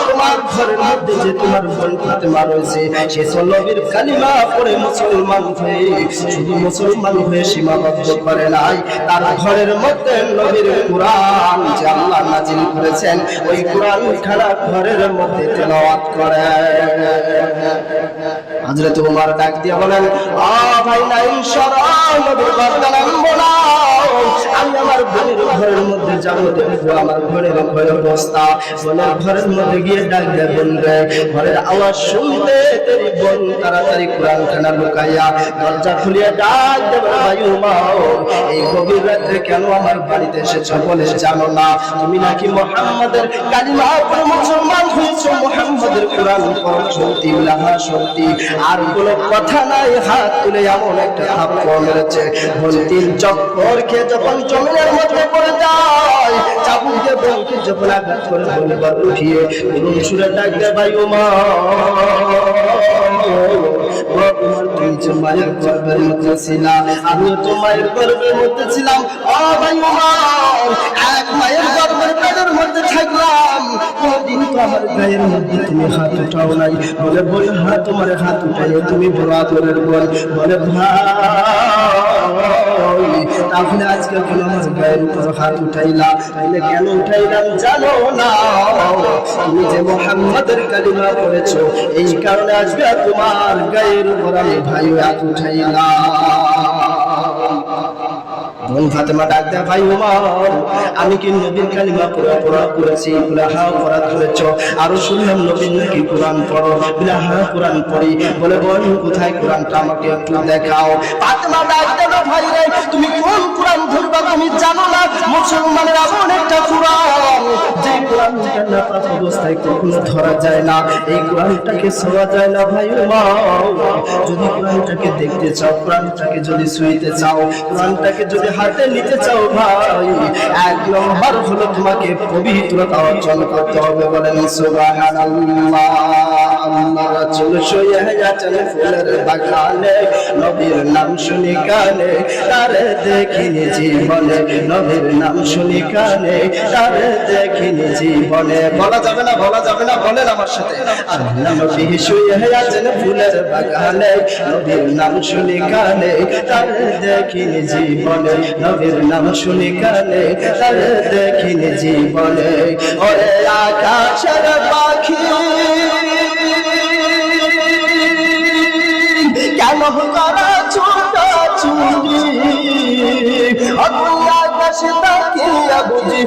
তোমার ঘরের মধ্যে যে তোমার বোন ফাতেমা রয়েছে, সে নবীর কালিমা পড়ে মুসলমান হয়ে শুধু মুসলমান হয়ে সীমাবদ্ধ করে নাই, তার ঘরের মধ্যে নবীর কোরআন যে আল্লাহ নাজিল করেছেন ওই কোরআন খানা ঘরের মধ্যে তেলাওয়াত করে। হযরত ওমর ডাক দিয়ে বলেন, ভাই না ইনশাআল্লাহ নবীর কথা নামবো না, আমি আমার বোনের ঘরের মধ্যে যাবো, দেখবো আমার ঘরের অবস্থা। বোনের ঘরের মধ্যে গিয়ে ডাক দিয়ে বলবে, ঘরের আওয়াজ শুনতে তেরি বোন তাড়াতাড়ি কোরআন খানা লুকাইয়া দরজা খুলিয়ে ডাক দেবে, ভাই ওমর এই গভীর রাতে কেন আমার বাড়িতে এসেছো বলে জানো না? তুমি নাকি মুহাম্মাদের কালিমা পড়ে মুসলমান হয়েছো, মুহাম্মাদের কোরআন পড়া সত্যি, ইলাহা সত্যি, আর কোনো কথা নাই। হাত তুলে এমন একটা থাপ্পড় মেরেছে, বোন তিন চক্কর খেয়ে যখন জমিনের মধ্যে পড়ে যায়, চাবুক দিয়ে বোনকে যখন আঘাত করে বলবার উঠিয়ে করুণ সুরে ডাক দেয়, ভাই ওমর তুমি যে মায়ের গর্ভের মধ্যে ছিলা, আমিও তো মায়ের গর্ভের মধ্যে ছিলাম। ভাই ওমর এক মায়ের গর্ভের পেটের মধ্যে থাকলাম, কোনদিন তো আমার গায়ের মধ্যে তুমি হাত উঠাও নাই। বলে বল হ্যাঁ, তোমার হাত উঠাইও তুমি বড় আদরের বোন। বলে ভাই তাহলে আজকে কেন আমার গায়ের উপর হাত উঠাইলা? তাহলে কেন উঠাইলাম জানো না? তুমি যে মুহাম্মাদের কালিমা পড়েছো এই কারণে আজকে তোমার গায়ের উপর আমি ভাই হাত উঠাইলাম। বোন ফাতেমা ডাক দেয়, ভাই ওমর আমি কি নবীর কালিমা পড়া করেছি? বলে হ্যাঁ পড়া করেছো। আরো শুনলাম নবীর নাকি কোরআন পড়ো। বলে হ্যাঁ কোরআন পড়ি। বলে বোন কোথায় কোরআনটা আমাকে একটু দেখাও। ফাতেমা ডাক দেয়, ভাই রে তুমি কোন কোরআন ধরবা তুমি জানো না? মুসলমানের এমন একটা কোরআন যে কোরআনটা না পাক অবস্থায় কখনো ধরা যায় না, এই কোরআনটাকে ছোঁয়া যায় না। ভাই ওমর যদি কোরআনটাকে দেখতে চাও, কোরআনটাকে যদি ছুঁইতে চাও, কোরআনটাকে যদি হাতে নিতে চাও, ভাই এক নম্বর হলো তোমাকে পবিত্রতা অর্জন করতে হবে। বলেন সুবহানাল্লাহ। আল্লাহ রাসূল শুয়ে আছেন ফুলের বাগানে, নবীর নাম শুনি কানে, তারে দেখিনি জীবনে, নবীর নাম শুনি কানে, তারে দেখিনি জীবনে। বলা যাবে না, বলা যাবে না, বলেন আমার সাথে। আল্লাহ নবী শুয়ে আছেন ফুলের বাগানে, নবীর নাম শুনি কানে, তারে দেখিনি জীবনে, নবীর নাম শুনি কানে, তারে দেখিনি জীবনে। ওরে আকাশের পাখি কেন করা ছোটা চুরি, আকাশ তাকিয়া বুঝি